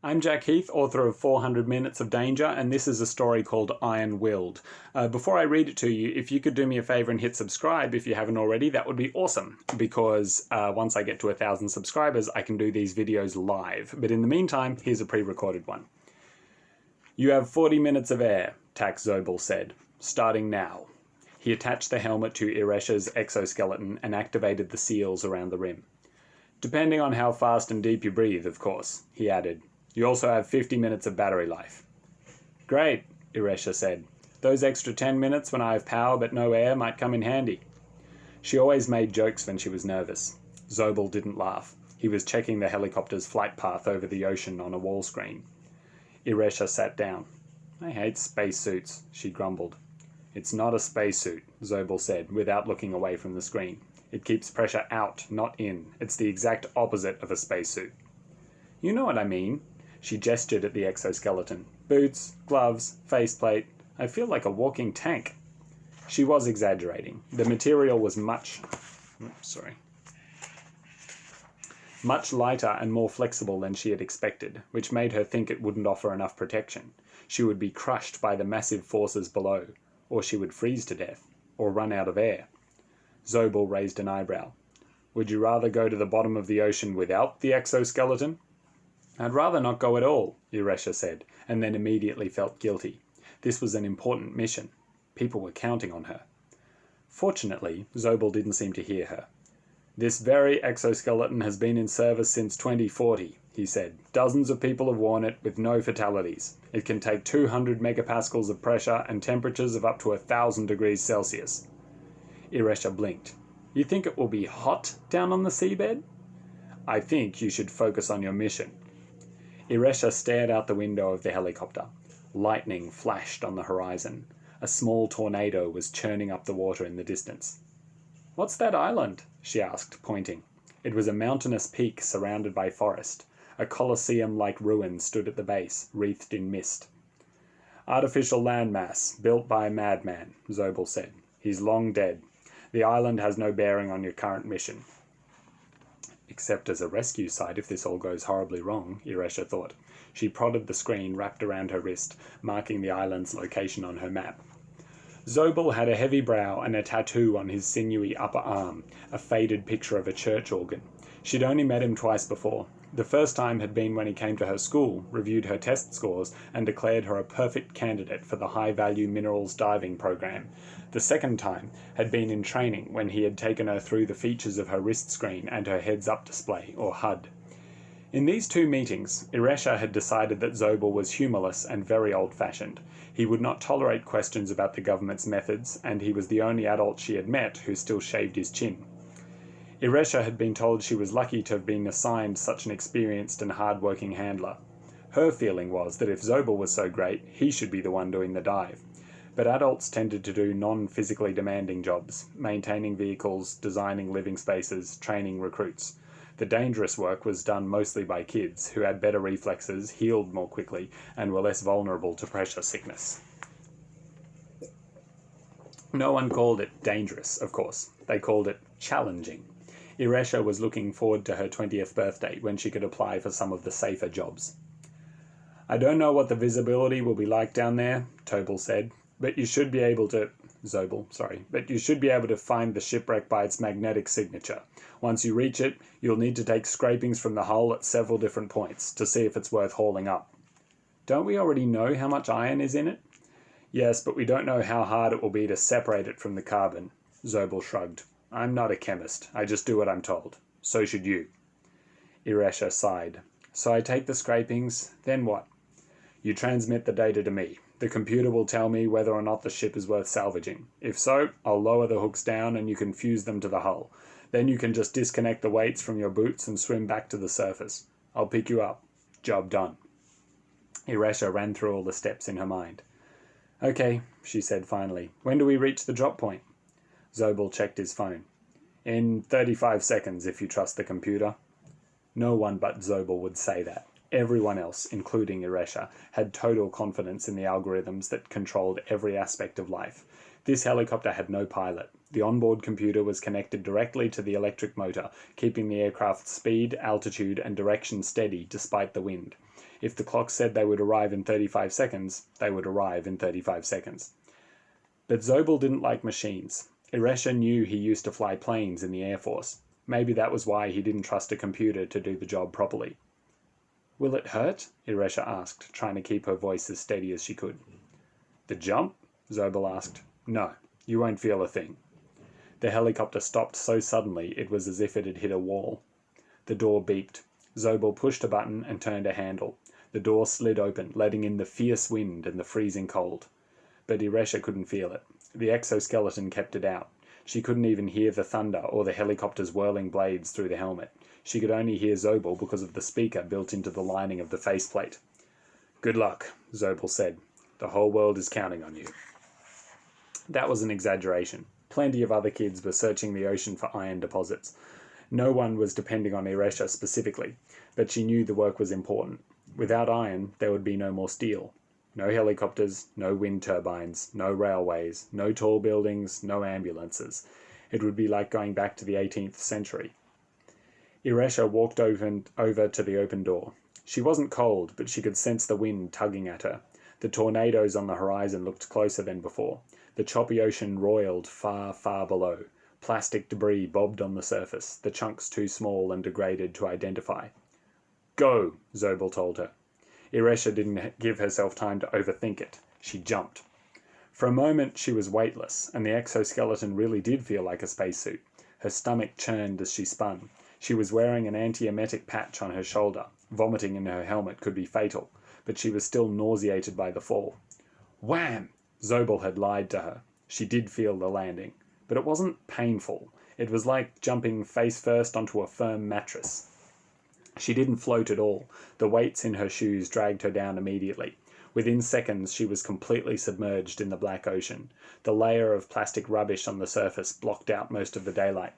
I'm Jack Heath, author of 400 Minutes of Danger, and this is a story called Iron Willed. Before I read it to you, if you could do me a favour and hit subscribe if you haven't already, that would be awesome, because once I get to 1,000 subscribers, I can do these videos live. But in the meantime, here's a pre-recorded one. You have 40 minutes of air, Tax Zobel said, starting now. He attached the helmet to Iresha's exoskeleton and activated the seals around the rim. Depending on how fast and deep you breathe, of course, he added. You also have 50 minutes of battery life. Great, Iresha said. Those extra 10 minutes when I have power but no air might come in handy. She always made jokes when she was nervous. Zobel didn't laugh. He was checking the helicopter's flight path over the ocean on a wall screen. Iresha sat down. I hate spacesuits, she grumbled. It's not a spacesuit, Zobel said, without looking away from the screen. It keeps pressure out, not in. It's the exact opposite of a spacesuit. You know what I mean. She gestured at the exoskeleton. Boots, gloves, faceplate. I feel like a walking tank. She was exaggerating. The material was much lighter and more flexible than she had expected, which made her think it wouldn't offer enough protection. She would be crushed by the massive forces below, or she would freeze to death, or run out of air. Zobel raised an eyebrow. Would you rather go to the bottom of the ocean without the exoskeleton? I'd rather not go at all, Iresha said, and then immediately felt guilty. This was an important mission. People were counting on her. Fortunately, Zobel didn't seem to hear her. This very exoskeleton has been in service since 2040, he said. Dozens of people have worn it with no fatalities. It can take 200 megapascals of pressure and temperatures of up to 1,000 degrees Celsius. Iresha blinked. You think it will be hot down on the seabed? I think you should focus on your mission. Iresha stared out the window of the helicopter. Lightning flashed on the horizon. A small tornado was churning up the water in the distance. What's that island? She asked, pointing. It was a mountainous peak surrounded by forest. A colosseum-like ruin stood at the base, wreathed in mist. Artificial landmass, built by a madman, Zobel said. He's long dead. The island has no bearing on your current mission. Except as a rescue site if this all goes horribly wrong, Iresha thought. She prodded the screen wrapped around her wrist, marking the island's location on her map. Zobel had a heavy brow and a tattoo on his sinewy upper arm, a faded picture of a church organ. She'd only met him twice before. The first time had been when he came to her school, reviewed her test scores, and declared her a perfect candidate for the high-value minerals diving program. The second time had been in training when he had taken her through the features of her wrist screen and her heads-up display, or HUD. In these two meetings, Iresha had decided that Zobel was humorless and very old-fashioned. He would not tolerate questions about the government's methods, and he was the only adult she had met who still shaved his chin. Iresha had been told she was lucky to have been assigned such an experienced and hard-working handler. Her feeling was that if Zobel was so great, he should be the one doing the dive. But adults tended to do non-physically demanding jobs, maintaining vehicles, designing living spaces, training recruits. The dangerous work was done mostly by kids, who had better reflexes, healed more quickly, and were less vulnerable to pressure sickness. No one called it dangerous, of course. They called it challenging. Iresha was looking forward to her 20th birthday when she could apply for some of the safer jobs. I don't know what the visibility will be like down there, Zobel said, but you should be able to find the shipwreck by its magnetic signature. Once you reach it, you'll need to take scrapings from the hull at several different points to see if it's worth hauling up. Don't we already know how much iron is in it? Yes, but we don't know how hard it will be to separate it from the carbon. Zobel shrugged. I'm not a chemist. I just do what I'm told. So should you. Iresha sighed. So I take the scrapings, then what? You transmit the data to me. The computer will tell me whether or not the ship is worth salvaging. If so, I'll lower the hooks down and you can fuse them to the hull. Then you can just disconnect the weights from your boots and swim back to the surface. I'll pick you up. Job done. Iresha ran through all the steps in her mind. Okay, she said finally. When do we reach the drop point? Zobel checked his phone. In 35 seconds, if you trust the computer. No one but Zobel would say that. Everyone else, including Iresha, had total confidence in the algorithms that controlled every aspect of life. This helicopter had no pilot. The onboard computer was connected directly to the electric motor, keeping the aircraft's speed, altitude, and direction steady despite the wind. If the clock said they would arrive in 35 seconds, they would arrive in 35 seconds. But Zobel didn't like machines. Iresha knew he used to fly planes in the Air Force. Maybe that was why he didn't trust a computer to do the job properly. "Will it hurt?" Iresha asked, trying to keep her voice as steady as she could. "The jump?" Zobel asked. "No, you won't feel a thing." The helicopter stopped so suddenly it was as if it had hit a wall. The door beeped. Zobel pushed a button and turned a handle. The door slid open, letting in the fierce wind and the freezing cold. But Iresha couldn't feel it. The exoskeleton kept it out. She couldn't even hear the thunder or the helicopter's whirling blades through the helmet. She could only hear Zobel because of the speaker built into the lining of the faceplate. "Good luck," Zobel said. "The whole world is counting on you." That was an exaggeration. Plenty of other kids were searching the ocean for iron deposits. No one was depending on Iresha specifically, but she knew the work was important. Without iron, there would be no more steel. No helicopters, no wind turbines, no railways, no tall buildings, no ambulances. It would be like going back to the 18th century. Iresha walked over to the open door. She wasn't cold, but she could sense the wind tugging at her. The tornadoes on the horizon looked closer than before. The choppy ocean roiled far, far below. Plastic debris bobbed on the surface, the chunks too small and degraded to identify. "Go," Zobel told her. Iresha didn't give herself time to overthink it. She jumped. For a moment she was weightless, and the exoskeleton really did feel like a spacesuit. Her stomach churned as she spun. She was wearing an antiemetic patch on her shoulder. Vomiting in her helmet could be fatal, but she was still nauseated by the fall. Wham! Zobel had lied to her. She did feel the landing, but it wasn't painful. It was like jumping face first onto a firm mattress. She didn't float at all. The weights in her shoes dragged her down immediately. Within seconds, she was completely submerged in the black ocean. The layer of plastic rubbish on the surface blocked out most of the daylight.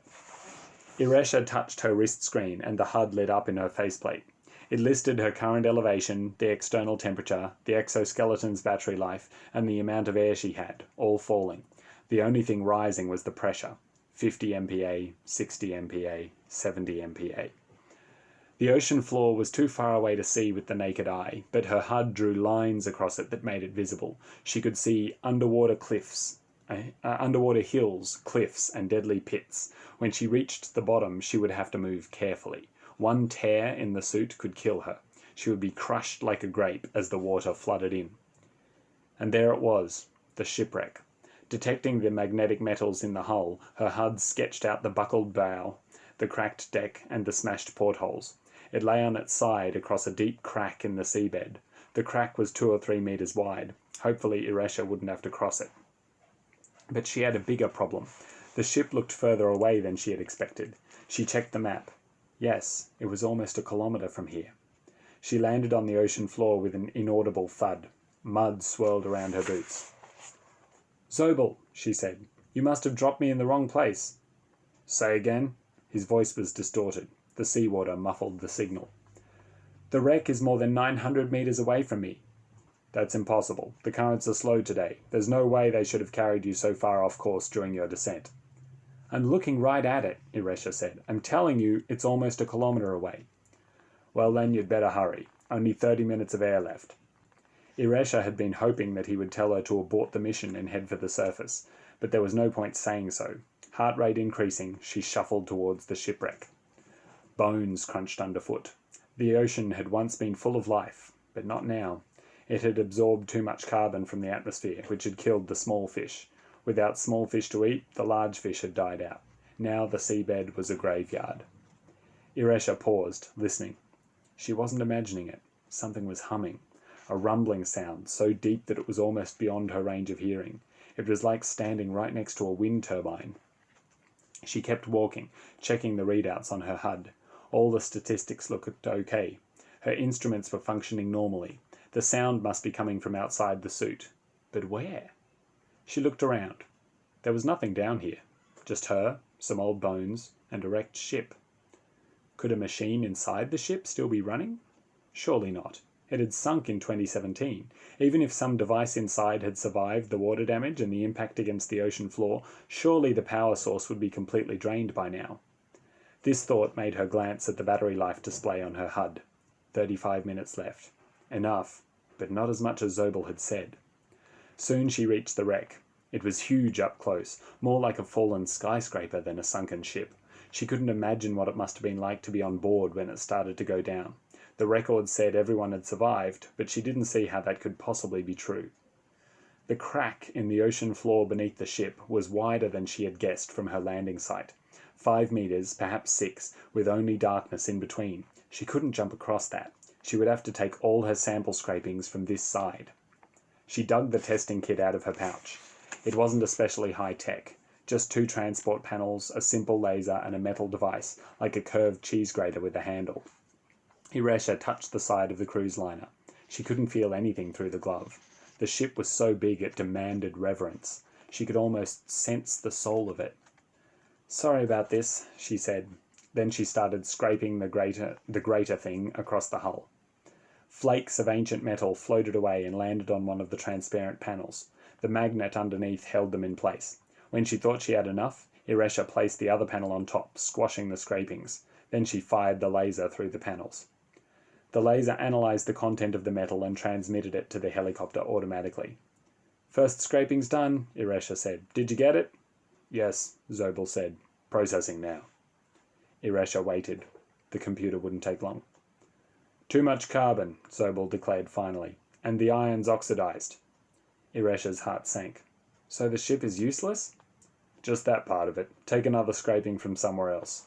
Iresha touched her wrist screen, and the HUD lit up in her faceplate. It listed her current elevation, the external temperature, the exoskeleton's battery life, and the amount of air she had, all falling. The only thing rising was the pressure. 50 MPa, 60 MPa, 70 MPa. The ocean floor was too far away to see with the naked eye, but her HUD drew lines across it that made it visible. She could see underwater hills, cliffs, and deadly pits. When she reached the bottom, she would have to move carefully. One tear in the suit could kill her. She would be crushed like a grape as the water flooded in. And there it was, the shipwreck. Detecting the magnetic metals in the hull, her HUD sketched out the buckled bow, the cracked deck, and the smashed portholes. It lay on its side across a deep crack in the seabed. The crack was 2 or 3 meters wide. Hopefully Iresha wouldn't have to cross it. But she had a bigger problem. The ship looked further away than she had expected. She checked the map. Yes, it was almost a kilometre from here. She landed on the ocean floor with an inaudible thud. Mud swirled around her boots. "Zobel," she said, "you must have dropped me in the wrong place." "Say again?" His voice was distorted. The seawater muffled the signal. "The wreck is more than 900 meters away from me." "That's impossible. The currents are slow today. There's no way they should have carried you so far off course during your descent." "I'm looking right at it," Iresha said. "I'm telling you it's almost a kilometre away." "Well then, you'd better hurry. Only 30 minutes of air left." Iresha had been hoping that he would tell her to abort the mission and head for the surface, but there was no point saying so. Heart rate increasing, she shuffled towards the shipwreck. Bones crunched underfoot. The ocean had once been full of life, but not now. It had absorbed too much carbon from the atmosphere, which had killed the small fish. Without small fish to eat, the large fish had died out. Now the seabed was a graveyard. Iresha paused, listening. She wasn't imagining it. Something was humming. A rumbling sound, so deep that it was almost beyond her range of hearing. It was like standing right next to a wind turbine. She kept walking, checking the readouts on her HUD. All the statistics looked okay. Her instruments were functioning normally. The sound must be coming from outside the suit. But where? She looked around. There was nothing down here. Just her, some old bones, and a wrecked ship. Could a machine inside the ship still be running? Surely not. It had sunk in 2017. Even if some device inside had survived the water damage and the impact against the ocean floor, surely the power source would be completely drained by now. This thought made her glance at the battery life display on her HUD. 35 minutes left. Enough, but not as much as Zobel had said. Soon she reached the wreck. It was huge up close, more like a fallen skyscraper than a sunken ship. She couldn't imagine what it must have been like to be on board when it started to go down. The records said everyone had survived, but she didn't see how that could possibly be true. The crack in the ocean floor beneath the ship was wider than she had guessed from her landing site. 5 meters, perhaps 6, with only darkness in between. She couldn't jump across that. She would have to take all her sample scrapings from this side. She dug the testing kit out of her pouch. It wasn't especially high-tech. Just 2 transport panels, a simple laser, and a metal device, like a curved cheese grater with a handle. Iresha touched the side of the cruise liner. She couldn't feel anything through the glove. The ship was so big it demanded reverence. She could almost sense the soul of it. "Sorry about this," she said. Then she started scraping the grater thing across the hull. Flakes of ancient metal floated away and landed on one of the transparent panels. The magnet underneath held them in place. When she thought she had enough, Iresha placed the other panel on top, squashing the scrapings. Then she fired the laser through the panels. The laser analysed the content of the metal and transmitted it to the helicopter automatically. "First scraping's done," Iresha said. "Did you get it?" "Yes," Zobel said. "Processing now." Iresha waited. The computer wouldn't take long. "Too much carbon," Zobel declared finally, "and the iron's oxidized." Iresha's heart sank. "So the ship is useless?" "Just that part of it. Take another scraping from somewhere else."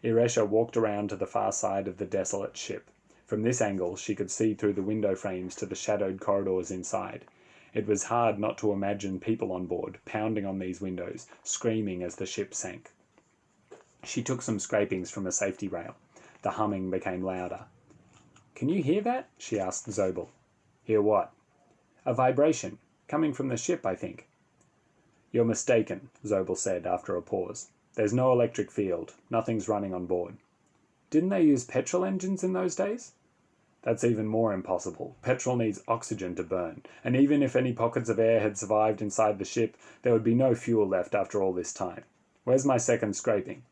Iresha walked around to the far side of the desolate ship. From this angle she could see through the window frames to the shadowed corridors inside. It was hard not to imagine people on board, pounding on these windows, screaming as the ship sank. She took some scrapings from a safety rail. The humming became louder. "Can you hear that?" she asked Zobel. "Hear what?" "A vibration. Coming from the ship, I think." "You're mistaken," Zobel said after a pause. "There's no electric field. Nothing's running on board." "Didn't they use petrol engines in those days?" "That's even more impossible. Petrol needs oxygen to burn, and even if any pockets of air had survived inside the ship, there would be no fuel left after all this time. Where's my second scraping?"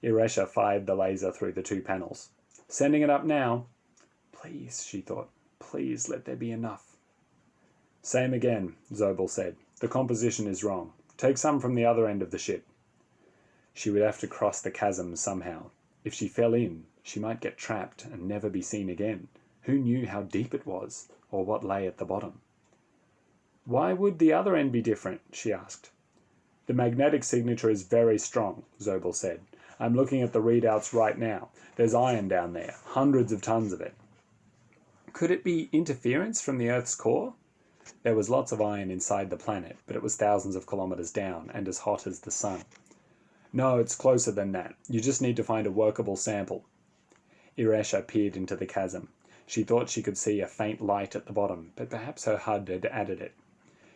Iresha fired the laser through the 2 panels. "Sending it up now." "Please," she thought. "Please let there be enough." "Same again," Zobel said. "The composition is wrong. Take some from the other end of the ship." She would have to cross the chasm somehow. If she fell in, she might get trapped and never be seen again. Who knew how deep it was, or what lay at the bottom? "Why would the other end be different?" she asked. "The magnetic signature is very strong," Zobel said. "I'm looking at the readouts right now. There's iron down there, hundreds of tons of it." "Could it be interference from the Earth's core?" There was lots of iron inside the planet, but it was thousands of kilometers down and as hot as the sun. "No, it's closer than that. You just need to find a workable sample." Iresha peered into the chasm. She thought she could see a faint light at the bottom, but perhaps her HUD had added it.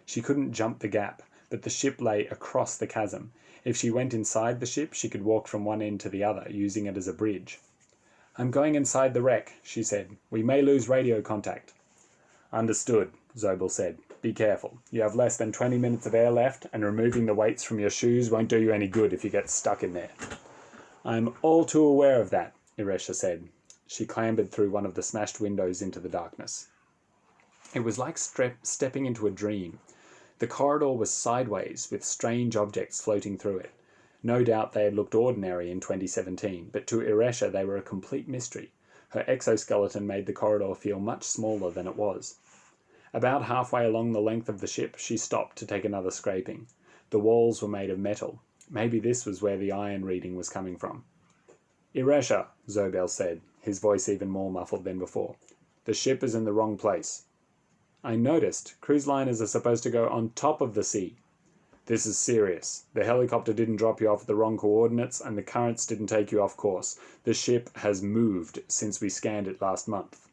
She couldn't jump the gap, but the ship lay across the chasm. If she went inside the ship, she could walk from one end to the other, using it as a bridge. "I'm going inside the wreck," she said. "We may lose radio contact." "Understood," Zobel said. "Be careful. You have less than 20 minutes of air left, and removing the weights from your shoes won't do you any good if you get stuck in there." "I'm all too aware of that," Iresha said. She clambered through one of the smashed windows into the darkness. It was like stepping into a dream. The corridor was sideways, with strange objects floating through it. No doubt they had looked ordinary in 2017, but to Iresha they were a complete mystery. Her exoskeleton made the corridor feel much smaller than it was. About halfway along the length of the ship, she stopped to take another scraping. The walls were made of metal. Maybe this was where the iron reading was coming from. "Iresha," Zobel said, his voice even more muffled than before. "The ship is in the wrong place." "I noticed. Cruise liners are supposed to go on top of the sea." "This is serious. The helicopter didn't drop you off at the wrong coordinates, and the currents didn't take you off course. The ship has moved since we scanned it last month."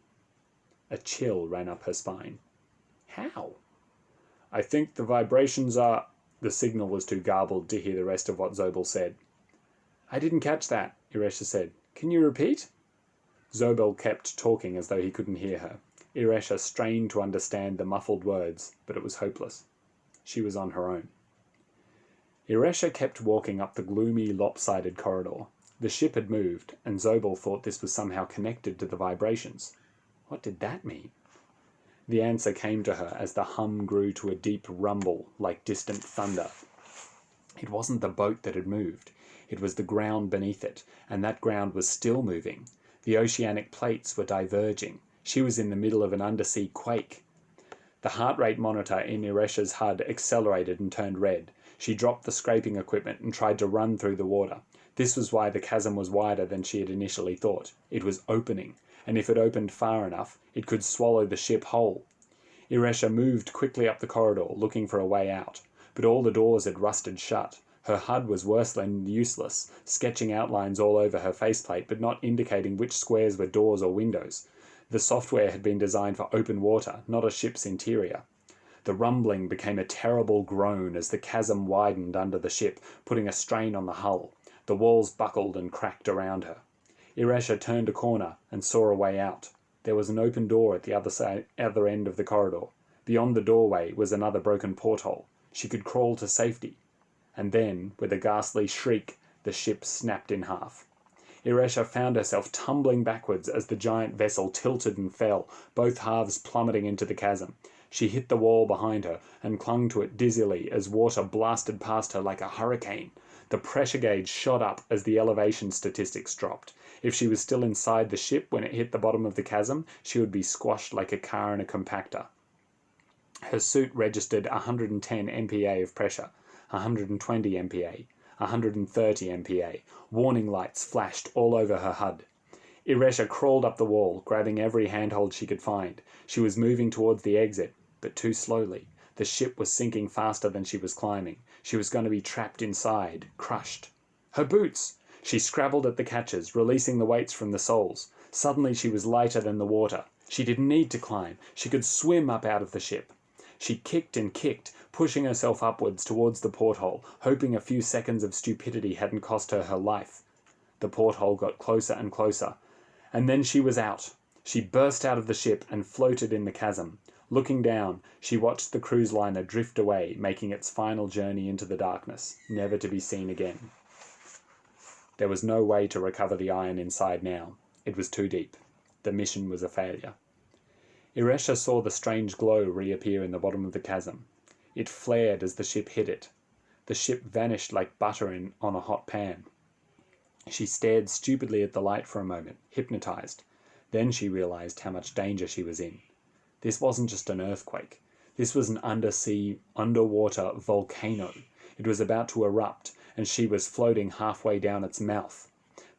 A chill ran up her spine. "How?" "I think the vibrations are—" The signal was too garbled to hear the rest of what Zobel said. "I didn't catch that," Iresha said. "Can you repeat?" Zobel kept talking as though he couldn't hear her. Iresha strained to understand the muffled words, but it was hopeless. She was on her own. Iresha kept walking up the gloomy, lopsided corridor. The ship had moved, and Zobel thought this was somehow connected to the vibrations. What did that mean? The answer came to her as the hum grew to a deep rumble like distant thunder. It wasn't the boat that had moved. It was the ground beneath it, and that ground was still moving. The oceanic plates were diverging. She was in the middle of an undersea quake. The heart rate monitor in Iresha's HUD accelerated and turned red. She dropped the scraping equipment and tried to run through the water. This was why the chasm was wider than she had initially thought. It was opening, and if it opened far enough, it could swallow the ship whole. Iresha moved quickly up the corridor, looking for a way out, but all the doors had rusted shut. Her HUD was worse than useless, sketching outlines all over her faceplate, but not indicating which squares were doors or windows. The software had been designed for open water, not a ship's interior. The rumbling became a terrible groan as the chasm widened under the ship, putting a strain on the hull. The walls buckled and cracked around her. Iresha turned a corner and saw a way out. There was an open door at the other end of the corridor. Beyond the doorway was another broken porthole. She could crawl to safety. And then, with a ghastly shriek, the ship snapped in half. Iresha found herself tumbling backwards as the giant vessel tilted and fell, both halves plummeting into the chasm. She hit the wall behind her and clung to it dizzily as water blasted past her like a hurricane. The pressure gauge shot up as the elevation statistics dropped. If she was still inside the ship when it hit the bottom of the chasm, she would be squashed like a car in a compactor. Her suit registered 110 MPa of pressure, 120 MPa, 130 MPa. Warning lights flashed all over her HUD. Iresha crawled up the wall, grabbing every handhold she could find. She was moving towards the exit, but too slowly. The ship was sinking faster than she was climbing. She was going to be trapped inside, crushed. Her boots! She scrabbled at the catches, releasing the weights from the soles. Suddenly she was lighter than the water. She didn't need to climb. She could swim up out of the ship. She kicked and kicked, pushing herself upwards towards the porthole, hoping a few seconds of stupidity hadn't cost her her life. The porthole got closer and closer, and then she was out. She burst out of the ship and floated in the chasm. Looking down, she watched the cruise liner drift away, making its final journey into the darkness, never to be seen again. There was no way to recover the iron inside now. It was too deep. The mission was a failure. Iresha saw the strange glow reappear in the bottom of the chasm. It flared as the ship hit it. The ship vanished like butter on a hot pan. She stared stupidly at the light for a moment, hypnotized. Then she realized how much danger she was in. This wasn't just an earthquake. This was an underwater volcano. It was about to erupt, and she was floating halfway down its mouth.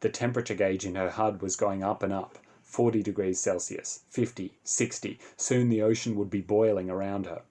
The temperature gauge in her HUD was going up and up. 40 degrees Celsius, 50, 60. Soon the ocean would be boiling around her.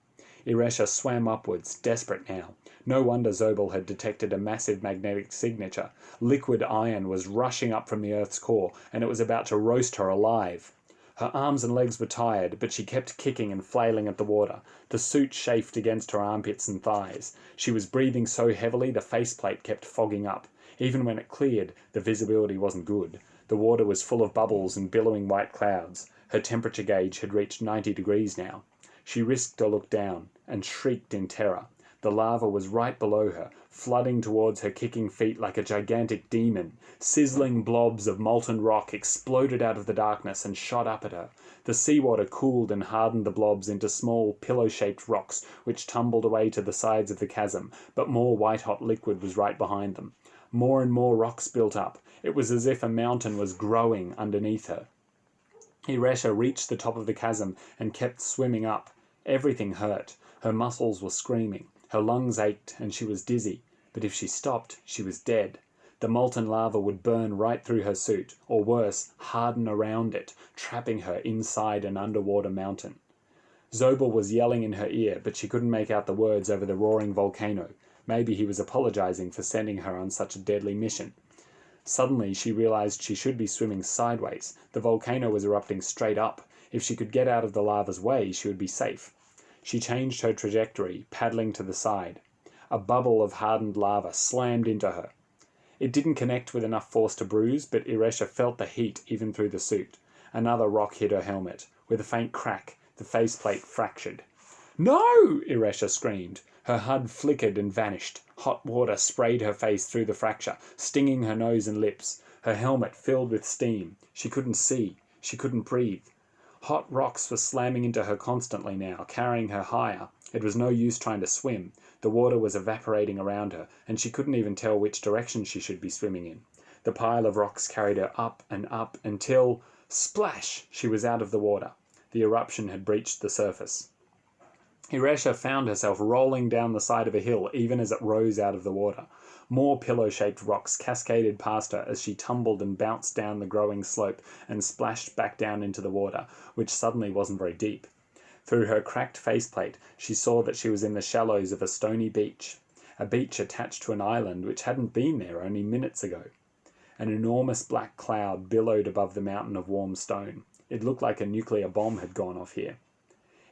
Iresha swam upwards, desperate now. No wonder Zobel had detected a massive magnetic signature. Liquid iron was rushing up from the Earth's core, and it was about to roast her alive. Her arms and legs were tired, but she kept kicking and flailing at the water. The suit chafed against her armpits and thighs. She was breathing so heavily the faceplate kept fogging up. Even when it cleared, the visibility wasn't good. The water was full of bubbles and billowing white clouds. Her temperature gauge had reached 90 degrees now. She risked a look down and shrieked in terror. The lava was right below her, flooding towards her kicking feet like a gigantic demon. Sizzling blobs of molten rock exploded out of the darkness and shot up at her. The seawater cooled and hardened the blobs into small pillow-shaped rocks, which tumbled away to the sides of the chasm, but more white-hot liquid was right behind them. More and more rocks built up. It was as if a mountain was growing underneath her. Iresha reached the top of the chasm and kept swimming up. Everything hurt. Her muscles were screaming. Her lungs ached and she was dizzy. But if she stopped, she was dead. The molten lava would burn right through her suit, or worse, harden around it, trapping her inside an underwater mountain. Zobel was yelling in her ear, but she couldn't make out the words over the roaring volcano. Maybe he was apologizing for sending her on such a deadly mission. Suddenly, she realized she should be swimming sideways. The volcano was erupting straight up. If she could get out of the lava's way, she would be safe. She changed her trajectory, paddling to the side. A bubble of hardened lava slammed into her. It didn't connect with enough force to bruise, but Iresha felt the heat even through the suit. Another rock hit her helmet. With a faint crack, the faceplate fractured. "No!" Iresha screamed. Her HUD flickered and vanished. Hot water sprayed her face through the fracture, stinging her nose and lips. Her helmet filled with steam. She couldn't see. She couldn't breathe. Hot rocks were slamming into her constantly now, carrying her higher. It was no use trying to swim. The water was evaporating around her, and she couldn't even tell which direction she should be swimming in. The pile of rocks carried her up and up until, splash, she was out of the water. The eruption had breached the surface. Iresha found herself rolling down the side of a hill even as it rose out of the water. More pillow-shaped rocks cascaded past her as she tumbled and bounced down the growing slope and splashed back down into the water, which suddenly wasn't very deep. Through her cracked faceplate, she saw that she was in the shallows of a stony beach, a beach attached to an island which hadn't been there only minutes ago. An enormous black cloud billowed above the mountain of warm stone. It looked like a nuclear bomb had gone off here.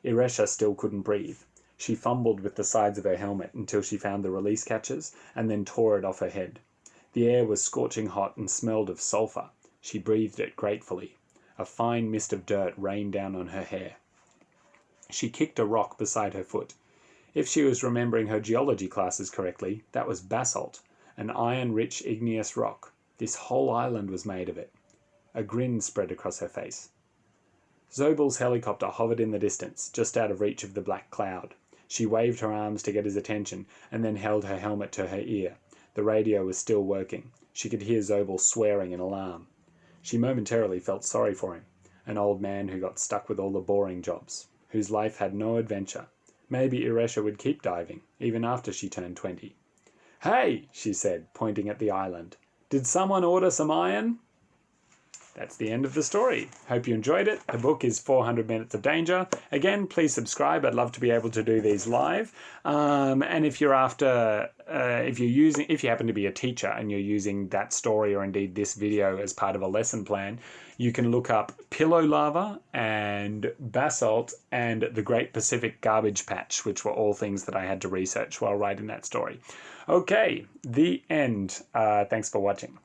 Iresha still couldn't breathe. She fumbled with the sides of her helmet until she found the release catches and then tore it off her head. The air was scorching hot and smelled of sulphur. She breathed it gratefully. A fine mist of dirt rained down on her hair. She kicked a rock beside her foot. If she was remembering her geology classes correctly, that was basalt, an iron-rich igneous rock. This whole island was made of it. A grin spread across her face. Zobel's helicopter hovered in the distance, just out of reach of the black cloud. She waved her arms to get his attention, and then held her helmet to her ear. The radio was still working. She could hear Zobel swearing in alarm. She momentarily felt sorry for him, an old man who got stuck with all the boring jobs, whose life had no adventure. Maybe Iresha would keep diving, even after she turned 20. "Hey," she said, pointing at the island. "Did someone order some iron?" That's the end of the story. Hope you enjoyed it. The book is 400 Minutes of Danger. Again, please subscribe. I'd love to be able to do these live. And if you're after, if you happen to be a teacher and you're using that story or indeed this video as part of a lesson plan, you can look up pillow lava and basalt and the Great Pacific Garbage Patch, which were all things that I had to research while writing that story. Okay, the end. Thanks for watching.